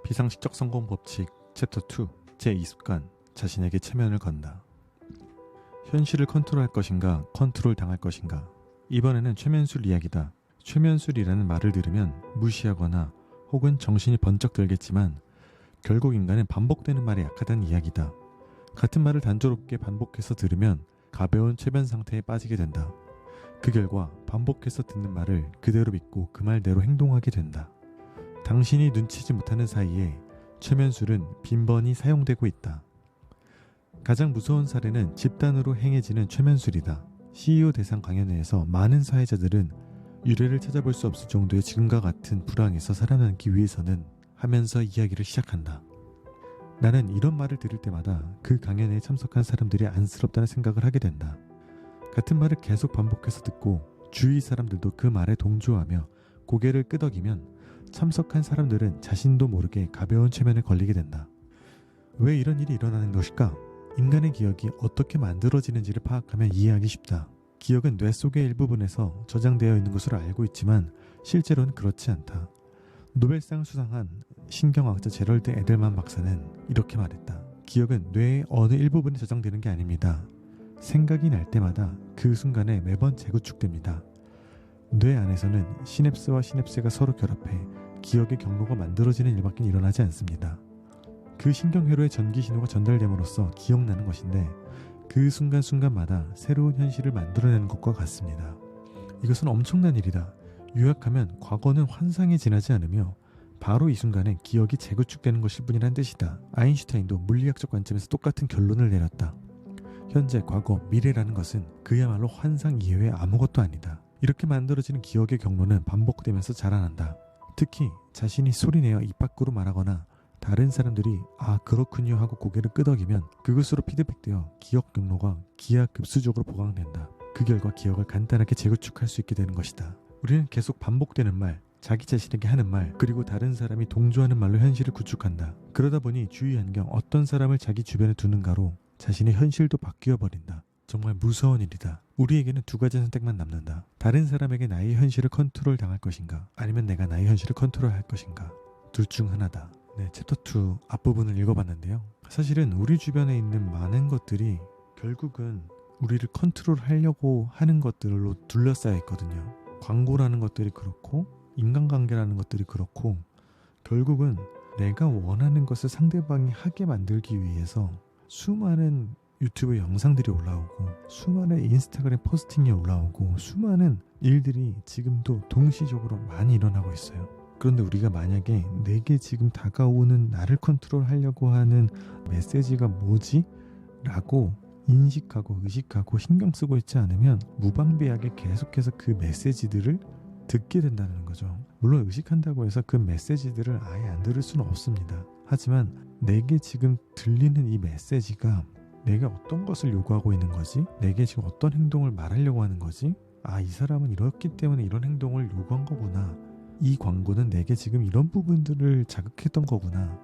비상식적 성공 법칙 챕터 2 제2습관 자신에게 체면을 건다. 현실을 컨트롤할 것인가 컨트롤 당할 것인가. 이번에는 최면술 이야기다. 최면술이라는 말을 들으면 무시하거나 혹은 정신이 번쩍 들겠지만 결국 인간은 반복되는 말에 약하다는 이야기다. 같은 말을 단조롭게 반복해서 들으면 가벼운 최면 상태에 빠지게 된다. 그 결과 반복해서 듣는 말을 그대로 믿고 그 말대로 행동하게 된다. 당신이 눈치지 못하는 사이에 최면술은 빈번히 사용되고 있다. 가장 무서운 사례는 집단으로 행해지는 최면술이다. CEO 대상 강연회에서 많은 사회자들은 유래를 찾아볼 수 없을 정도의 지금과 같은 불황에서 살아남기 위해서는 하면서 이야기를 시작한다. 나는 이런 말을 들을 때마다 그 강연회에 참석한 사람들이 안쓰럽다는 생각을 하게 된다. 같은 말을 계속 반복해서 듣고 주위 사람들도 그 말에 동조하며 고개를 끄덕이면 참석한 사람들은 자신도 모르게 가벼운 최면에 걸리게 된다. 왜 이런 일이 일어나는 것일까? 인간의 기억이 어떻게 만들어지는지를 파악하면 이해하기 쉽다. 기억은 뇌 속의 일부분에서 저장되어 있는 것으로 알고 있지만 실제로는 그렇지 않다. 노벨상 수상한 신경학자 제럴드 에델만 박사는 이렇게 말했다. 기억은 뇌의 어느 일부분에 저장되는 게 아닙니다. 생각이 날 때마다 그 순간에 매번 재구축됩니다. 뇌 안에서는 시냅스와 시냅스가 서로 결합해 기억의 경로가 만들어지는 일밖에 일어나지 않습니다. 그 신경회로의 전기 신호가 전달됨으로써 기억나는 것인데 그 순간순간마다 새로운 현실을 만들어내는 것과 같습니다. 이것은 엄청난 일이다. 요약하면 과거는 환상에 지나지 않으며 바로 이 순간에 기억이 재구축되는 것일 뿐이란 뜻이다. 아인슈타인도 물리학적 관점에서 똑같은 결론을 내렸다. 현재, 과거, 미래라는 것은 그야말로 환상 이외의 아무것도 아니다. 이렇게 만들어지는 기억의 경로는 반복되면서 자라난다. 특히 자신이 소리내어 입 밖으로 말하거나 다른 사람들이 아 그렇군요 하고 고개를 끄덕이면 그것으로 피드백되어 기억 경로가 기하급수적으로 보강된다. 그 결과 기억을 간단하게 재구축할 수 있게 되는 것이다. 우리는 계속 반복되는 말, 자기 자신에게 하는 말, 그리고 다른 사람이 동조하는 말로 현실을 구축한다. 그러다 보니 주위 환경, 어떤 사람을 자기 주변에 두는가로 자신의 현실도 바뀌어 버린다. 정말 무서운 일이다. 우리에게는 두 가지 선택만 남는다. 다른 사람에게 나의 현실을 컨트롤 당할 것인가, 아니면 내가 나의 현실을 컨트롤할 것인가. 둘 중 하나다. 네, 챕터 2 앞부분을 읽어봤는데요. 사실은 우리 주변에 있는 많은 것들이 결국은 우리를 컨트롤하려고 하는 것들로 둘러싸여 있거든요. 광고라는 것들이 그렇고 인간관계라는 것들이 그렇고 결국은 내가 원하는 것을 상대방이 하게 만들기 위해서 수많은 유튜브 영상들이 올라오고 수많은 인스타그램 포스팅이 올라오고 수많은 일들이 지금도 동시적으로 많이 일어나고 있어요. 그런데 우리가 만약에 내게 지금 다가오는 나를 컨트롤하려고 하는 메시지가 뭐지? 라고 인식하고 의식하고 신경 쓰고 있지 않으면 무방비하게 계속해서 그 메시지들을 듣게 된다는 거죠. 물론 의식한다고 해서 그 메시지들을 아예 안 들을 수는 없습니다. 하지만 내게 지금 들리는 이 메시지가 내가 어떤 것을 요구하고 있는 거지? 내게 지금 어떤 행동을 말하려고 하는 거지? 아, 이 사람은 이렇기 때문에 이런 행동을 요구한 거구나. 이 광고는 내게 지금 이런 부분들을 자극했던 거구나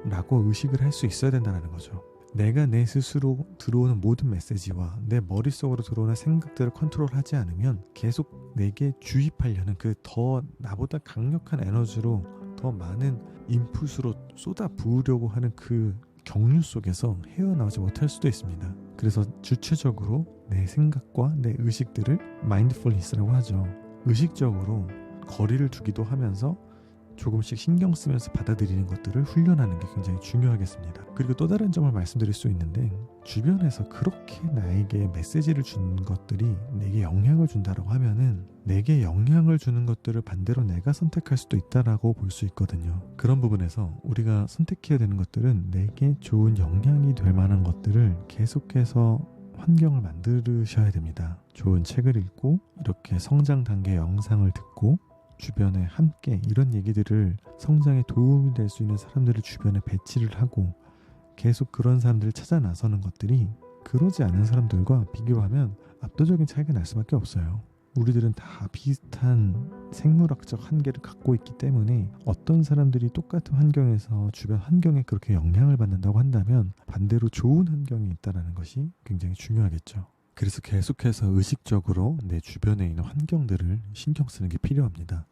라고 의식을 할 수 있어야 된다는 거죠. 내가 내 스스로 들어오는 모든 메시지와 내 머릿속으로 들어오는 생각들을 컨트롤하지 않으면 계속 내게 주입하려는 그 더 나보다 강력한 에너지로 더 많은 인풋으로 쏟아 부으려고 하는 그 경류 속에서 헤어나오지 못할 수도 있습니다. 그래서 주체적으로 내 생각과 내 의식들을 마인드풀니스라고 하죠. 의식적으로 거리를 두기도 하면서 조금씩 신경 쓰면서 받아들이는 것들을 훈련하는 게 굉장히 중요하겠습니다. 그리고 또 다른 점을 말씀드릴 수 있는데 주변에서 그렇게 나에게 메시지를 주는 것들이 내게 영향을 준다라고 하면은 내게 영향을 주는 것들을 반대로 내가 선택할 수도 있다라고 볼 수 있거든요. 그런 부분에서 우리가 선택해야 되는 것들은 내게 좋은 영향이 될 만한 것들을 계속해서 환경을 만드셔야 됩니다. 좋은 책을 읽고 이렇게 성장 단계 영상을 듣고 주변에 함께 이런 얘기들을 성장에 도움이 될 수 있는 사람들을 주변에 배치를 하고 계속 그런 사람들을 찾아 나서는 것들이 그러지 않은 사람들과 비교하면 압도적인 차이가 날 수밖에 없어요. 우리들은 다 비슷한 생물학적 한계를 갖고 있기 때문에 어떤 사람들이 똑같은 환경에서 주변 환경에 그렇게 영향을 받는다고 한다면 반대로 좋은 환경이 있다는 것이 굉장히 중요하겠죠. 그래서 계속해서 의식적으로 내 주변에 있는 환경들을 신경 쓰는 게 필요합니다.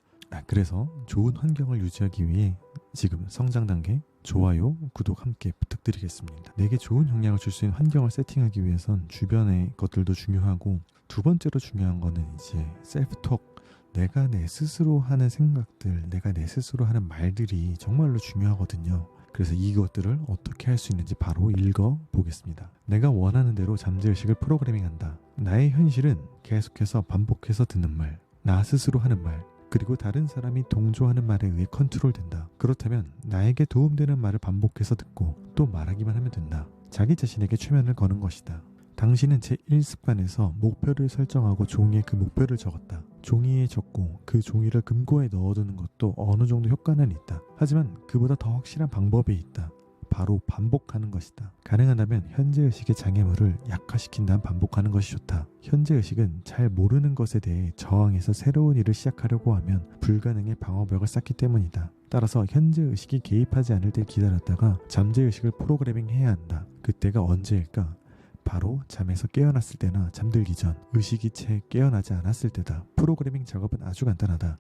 그래서 좋은 환경을 유지하기 위해 지금 성장 단계, 좋아요, 구독 함께 부탁드리겠습니다. 내게 좋은 영향을 줄 수 있는 환경을 세팅하기 위해선 주변의 것들도 중요하고, 두 번째로 중요한 거는 이제 셀프톡, 내가 내 스스로 하는 생각들, 내가 내 스스로 하는 말들이 정말로 중요하거든요. 그래서 이것들을 어떻게 할 수 있는지 바로 읽어보겠습니다. 내가 원하는 대로 잠재의식을 프로그래밍한다. 나의 현실은 계속해서 반복해서 듣는 말, 나 스스로 하는 말, 그리고 다른 사람이 동조하는 말에 의해 컨트롤된다. 그렇다면 나에게 도움되는 말을 반복해서 듣고 또 말하기만 하면 된다. 자기 자신에게 최면을 거는 것이다. 당신은 제1습관에서 목표를 설정하고 종이에 그 목표를 적었다. 종이에 적고 그 종이를 금고에 넣어두는 것도 어느 정도 효과는 있다. 하지만 그보다 더 확실한 방법이 있다. 바로 반복하는 것이다. 가능하다면 현재의식의 장애물을 약화시킨 다음 반복하는 것이 좋다. 현재의식은 잘 모르는 것에 대해 저항해서 새로운 일을 시작하려고 하면 불가능의 방어벽을 쌓기 때문이다. 따라서 현재의식이 개입하지 않을 때 기다렸다가 잠재의식을 프로그래밍해야 한다. 그때가 언제일까? 바로 잠에서 깨어났을 때나 잠들기 전, 의식이 채 깨어나지 않았을 때다. 프로그래밍 작업은 아주 간단하다.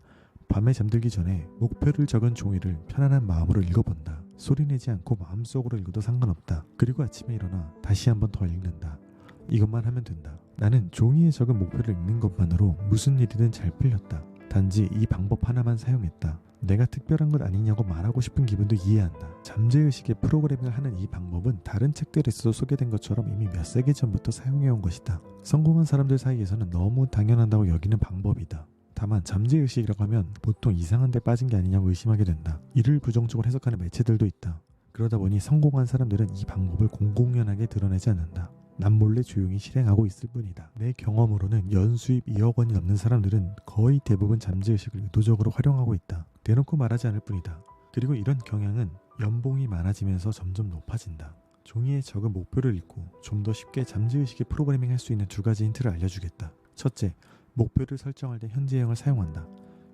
밤에 잠들기 전에 목표를 적은 종이를 편안한 마음으로 읽어본다. 소리내지 않고 마음속으로 읽어도 상관없다. 그리고 아침에 일어나 다시 한번 더 읽는다. 이것만 하면 된다. 나는 종이에 적은 목표를 읽는 것만으로 무슨 일이든 잘 풀렸다. 단지 이 방법 하나만 사용했다. 내가 특별한 것 아니냐고 말하고 싶은 기분도 이해한다. 잠재의식의 프로그래밍을 하는 이 방법은 다른 책들에서도 소개된 것처럼 이미 몇 세기 전부터 사용해온 것이다. 성공한 사람들 사이에서는 너무 당연하다고 여기는 방법이다. 다만 잠재의식이라고 하면 보통 이상한 데 빠진 게 아니냐고 의심하게 된다. 이를 부정적으로 해석하는 매체들도 있다. 그러다 보니 성공한 사람들은 이 방법을 공공연하게 드러내지 않는다. 남몰래 조용히 실행하고 있을 뿐이다. 내 경험으로는 연수입 2억 원이 넘는 사람들은 거의 대부분 잠재의식을 의도적으로 활용하고 있다. 대놓고 말하지 않을 뿐이다. 그리고 이런 경향은 연봉이 많아지면서 점점 높아진다. 종이에 적은 목표를 읽고 좀 더 쉽게 잠재의식에 프로그래밍 할 수 있는 두 가지 힌트를 알려주겠다. 첫째, 목표를 설정할 때 현재형을 사용한다.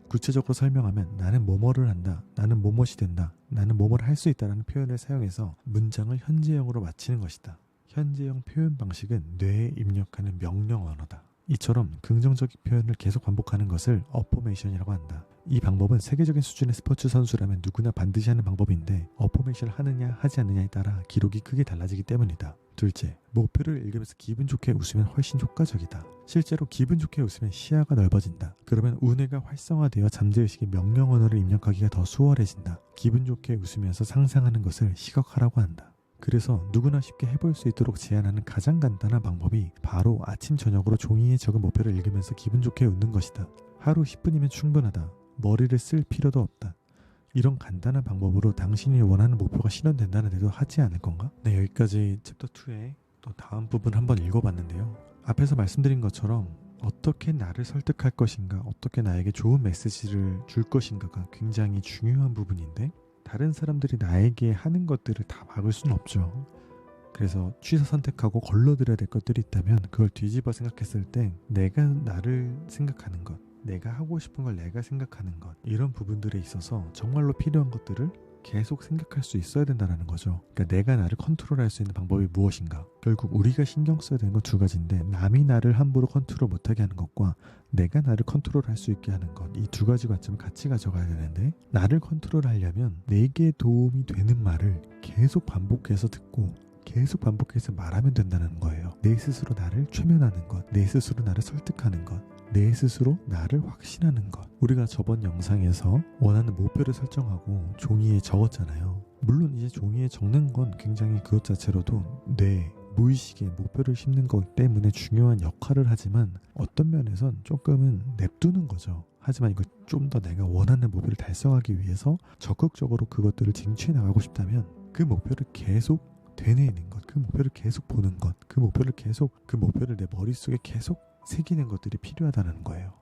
구체적으로 설명하면 나는 뭐뭐를 한다, 나는 뭐뭇이 된다, 나는 뭐뭐를 할 수 있다라는 표현을 사용해서 문장을 현재형으로 마치는 것이다. 현재형 표현 방식은 뇌에 입력하는 명령 언어다. 이처럼 긍정적인 표현을 계속 반복하는 것을 어포메이션이라고 한다. 이 방법은 세계적인 수준의 스포츠 선수라면 누구나 반드시 하는 방법인데 어포메이션을 하느냐 하지 않느냐에 따라 기록이 크게 달라지기 때문이다. 둘째, 목표를 읽으면서 기분 좋게 웃으면 훨씬 효과적이다. 실제로 기분 좋게 웃으면 시야가 넓어진다. 그러면 우뇌가 활성화되어 잠재의식의 명령 언어를 입력하기가 더 수월해진다. 기분 좋게 웃으면서 상상하는 것을 시각화라고 한다. 그래서 누구나 쉽게 해볼 수 있도록 제안하는 가장 간단한 방법이 바로 아침 저녁으로 종이에 적은 목표를 읽으면서 기분 좋게 웃는 것이다. 하루 10분이면 충분하다. 머리를 쓸 필요도 없다. 이런 간단한 방법으로 당신이 원하는 목표가 실현된다는데도 하지 않을 건가? 네, 여기까지 챕터 2의 또 다음 부분 한번 읽어봤는데요. 앞에서 말씀드린 것처럼 어떻게 나를 설득할 것인가, 어떻게 나에게 좋은 메시지를 줄 것인가가 굉장히 중요한 부분인데 다른 사람들이 나에게 하는 것들을 다 막을 수는 없죠. 그래서 취사 선택하고 걸러들여야 될 것들이 있다면 그걸 뒤집어 생각했을 때 내가 나를 생각하는 것, 내가 하고 싶은 걸 내가 생각하는 것, 이런 부분들에 있어서 정말로 필요한 것들을 계속 생각할 수 있어야 된다는 거죠. 그러니까 내가 나를 컨트롤할 수 있는 방법이 무엇인가. 결국 우리가 신경 써야 되는 건 두 가지인데 남이 나를 함부로 컨트롤 못하게 하는 것과 내가 나를 컨트롤할 수 있게 하는 것, 이 두 가지 관점을 같이 가져가야 되는데 나를 컨트롤하려면 내게 도움이 되는 말을 계속 반복해서 듣고 계속 반복해서 말하면 된다는 거예요. 내 스스로 나를 최면하는 것, 내 스스로 나를 설득하는 것, 내 스스로 나를 확신하는 것. 우리가 저번 영상에서 원하는 목표를 설정하고 종이에 적었잖아요. 물론 이제 종이에 적는 건 굉장히 그것 자체로도 뇌, 무의식에 목표를 심는 것 때문에 중요한 역할을 하지만 어떤 면에선 조금은 냅두는 거죠. 하지만 이걸 좀 더 내가 원하는 목표를 달성하기 위해서 적극적으로 그것들을 쟁취해 나가고 싶다면 그 목표를 계속 되뇌이는 것, 그 목표를 계속 보는 것, 그 목표를 내 머릿속에 계속 새기는 것들이 필요하다는 거예요.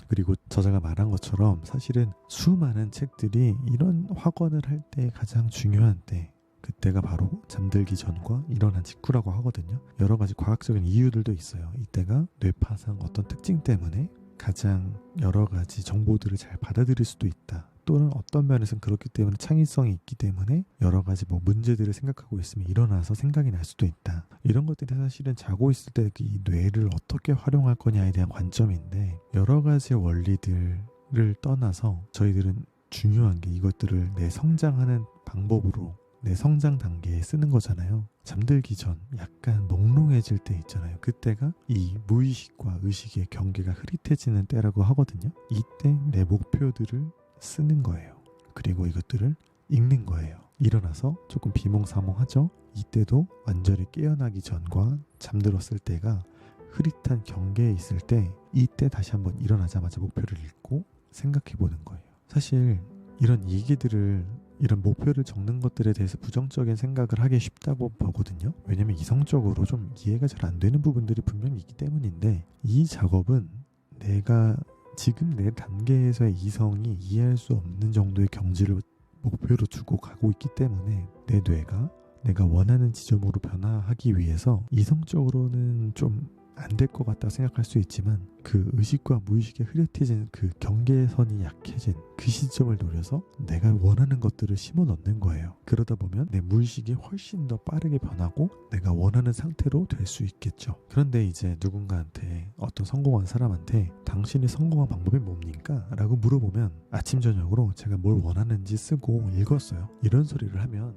그리고 저자가 말한 것처럼 사실은 수많은 책들이 이런 확언을 할 때 가장 중요한 때, 그때가 바로 잠들기 전과 일어난 직후라고 하거든요. 여러 가지 과학적인 이유들도 있어요. 이때가 뇌파상 어떤 특징 때문에 가장 여러 가지 정보들을 잘 받아들일 수도 있다. 또는 어떤 면에서는 그렇기 때문에 창의성이 있기 때문에 여러 가지 문제들을 생각하고 있으면 일어나서 생각이 날 수도 있다. 이런 것들이 사실은 자고 있을 때 이 뇌를 어떻게 활용할 거냐에 대한 관점인데 여러 가지 원리들을 떠나서 저희들은 중요한 게 이것들을 내 성장하는 방법으로 내 성장 단계에 쓰는 거잖아요. 잠들기 전 약간 몽롱해질 때 있잖아요. 그때가 이 무의식과 의식의 경계가 흐릿해지는 때라고 하거든요. 이때 내 목표들을 쓰는 거예요. 그리고 이것들을 읽는 거예요. 일어나서 조금 비몽사몽하죠. 이때도 완전히 깨어나기 전과 잠들었을 때가 흐릿한 경계에 있을 때 이때 다시 한번 일어나자마자 목표를 읽고 생각해 보는 거예요. 사실 이런 얘기들을 이런 목표를 적는 것들에 대해서 부정적인 생각을 하기 쉽다고 보거든요. 왜냐면 이성적으로 좀 이해가 잘 안 되는 부분들이 분명히 있기 때문인데 이 작업은 내가 지금 내 단계에서의 이성이 이해할 수 없는 정도의 경지를 목표로 두고 가고 있기 때문에 내 뇌가 내가 원하는 지점으로 변화하기 위해서 이성적으로는 좀 안 될 것 같다고 생각할 수 있지만 그 의식과 무의식의 흐릿해진 그 경계선이 약해진 그 시점을 노려서 내가 원하는 것들을 심어 넣는 거예요. 그러다 보면 내 무의식이 훨씬 더 빠르게 변하고 내가 원하는 상태로 될 수 있겠죠. 그런데 이제 누군가한테 어떤 성공한 사람한테 당신이 성공한 방법이 뭡니까? 라고 물어보면 아침 저녁으로 제가 뭘 원하는지 쓰고 읽었어요. 이런 소리를 하면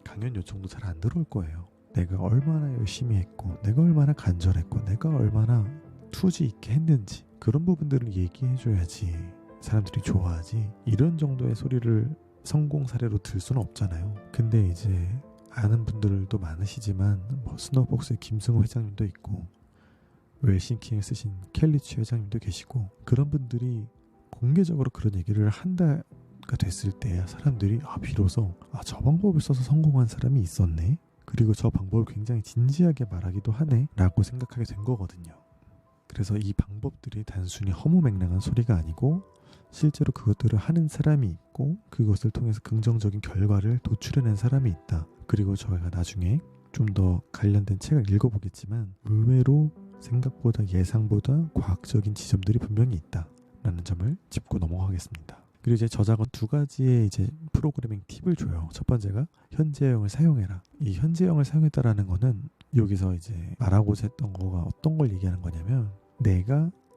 강연 요청도 잘 안 들어올 거예요. 내가 얼마나 열심히 했고 내가 얼마나 간절했고 내가 얼마나 투지 있게 했는지 그런 부분들을 얘기해줘야지 사람들이 좋아하지. 이런 정도의 소리를 성공 사례로 들 수는 없잖아요. 근데 이제 아는 분들도 많으시지만 뭐 스노우복스의 김승호 회장님도 있고 웰싱킹에 쓰신 켈리치 회장님도 계시고 그런 분들이 공개적으로 그런 얘기를 한다가 됐을 때 사람들이 비로소 저 방법을 써서 성공한 사람이 있었네, 그리고 저 방법을 굉장히 진지하게 말하기도 하네 라고 생각하게 된 거거든요. 그래서 이 방법들이 단순히 허무맹랑한 소리가 아니고 실제로 그것들을 하는 사람이 있고 그것을 통해서 긍정적인 결과를 도출해낸 사람이 있다. 그리고 저희가 나중에 좀 더 관련된 책을 읽어보겠지만 의외로 생각보다 예상보다 과학적인 지점들이 분명히 있다 라는 점을 짚고 넘어가겠습니다. 그리고 이제 저작은 두 가지의 이제 프로그래밍 팁을 줘요. 첫 번째가 현재형을 사용해라. 이 현재형을 사용했다라는 거는 여기서 이제 말하고자 했던 거가 어떤 걸 얘기하는 거냐면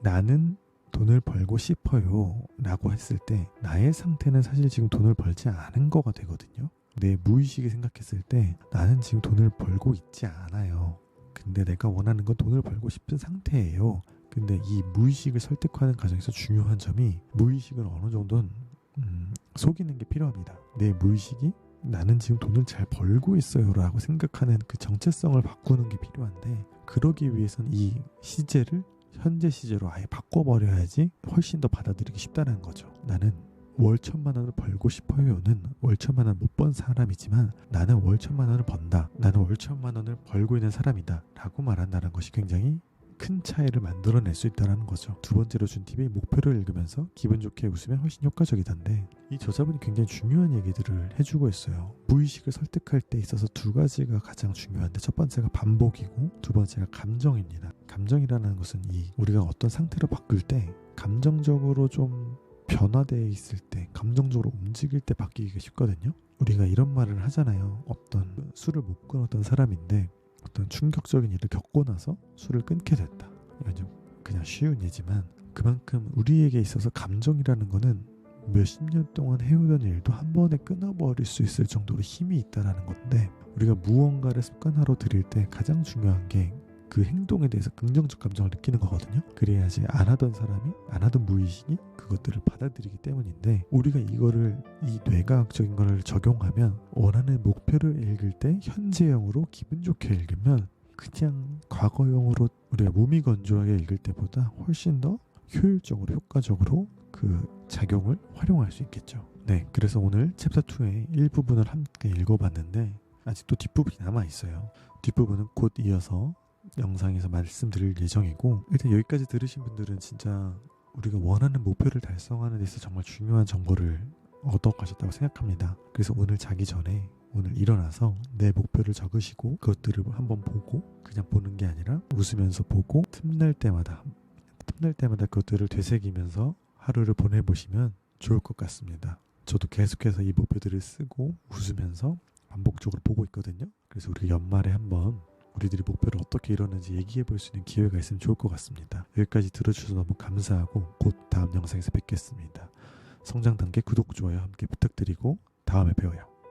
나는 돈을 벌고 싶어요 라고 했을 때 나의 상태는 사실 지금 돈을 벌지 않은 거가 되거든요. 내 무의식이 생각했을 때 나는 지금 돈을 벌고 있지 않아요. 근데 내가 원하는 건 돈을 벌고 싶은 상태예요. 근데 이 무의식을 설득하는 과정에서 중요한 점이 무의식을 어느 정도는 속이는 게 필요합니다. 내 무의식이 나는 지금 돈을 잘 벌고 있어요 라고 생각하는 그 정체성을 바꾸는 게 필요한데 그러기 위해서는 이 시제를 현재 시제로 아예 바꿔버려야지 훨씬 더 받아들이기 쉽다는 거죠. 나는 월 1,000만 원을 벌고 싶어요는 월 1,000만 원 못 번 사람이지만 나는 월 1,000만 원을 번다. 나는 월 1,000만 원을 벌고 있는 사람이다 라고 말한다는 것이 굉장히 큰 차이를 만들어낼 수 있다는 거죠. 두 번째로 준 팁이 목표를 읽으면서 기분 좋게 웃으면 훨씬 효과적이던데 이 저자분이 굉장히 중요한 얘기들을 해주고 있어요. 무의식을 설득할 때 있어서 두 가지가 가장 중요한데 첫 번째가 반복이고 두 번째가 감정입니다. 감정이라는 것은 우리가 어떤 상태로 바꿀 때 감정적으로 좀 변화되어 있을 때 감정적으로 움직일 때 바뀌기가 쉽거든요. 우리가 이런 말을 하잖아요. 어떤 술을 못 끊었던 사람인데 어떤 충격적인 일을 겪고 나서 술을 끊게 됐다. 이건 좀 그냥 쉬운 예지만 그만큼 우리에게 있어서 감정이라는 거는 몇십 년 동안 해오던 일도 한 번에 끊어버릴 수 있을 정도로 힘이 있다라는 건데 우리가 무언가를 습관화로 들일 때 가장 중요한 게 그 행동에 대해서 긍정적 감정을 느끼는 거거든요. 그래야지 안 하던 무의식이 그것들을 받아들이기 때문인데 우리가 이거를 이 뇌과학적인 거를 적용하면 원하는 목표를 읽을 때 현재형으로 기분 좋게 읽으면 그냥 과거형으로 우리가 몸이 건조하게 읽을 때보다 훨씬 더 효율적으로 효과적으로 그 작용을 활용할 수 있겠죠. 네, 그래서 오늘 챕터 2의 일부분을 함께 읽어봤는데 아직도 뒷부분이 남아있어요. 뒷부분은 곧 이어서 영상에서 말씀드릴 예정이고 일단 여기까지 들으신 분들은 진짜 우리가 원하는 목표를 달성하는 데 있어서 정말 중요한 정보를 얻어가셨다고 생각합니다. 그래서 오늘 자기 전에 오늘 일어나서 내 목표를 적으시고 그것들을 한번 보고 그냥 보는 게 아니라 웃으면서 보고 틈날 때마다 그것들을 되새기면서 하루를 보내보시면 좋을 것 같습니다. 저도 계속해서 이 목표들을 쓰고 웃으면서 반복적으로 보고 있거든요. 그래서 우리 연말에 한번 우리들이 목표를 어떻게 이루는지 얘기해 볼 수 있는 기회가 있으면 좋을 것 같습니다. 여기까지 들어주셔서 너무 감사하고 곧 다음 영상에서 뵙겠습니다. 성장 단계 구독, 좋아요 함께 부탁드리고 다음에 배워요.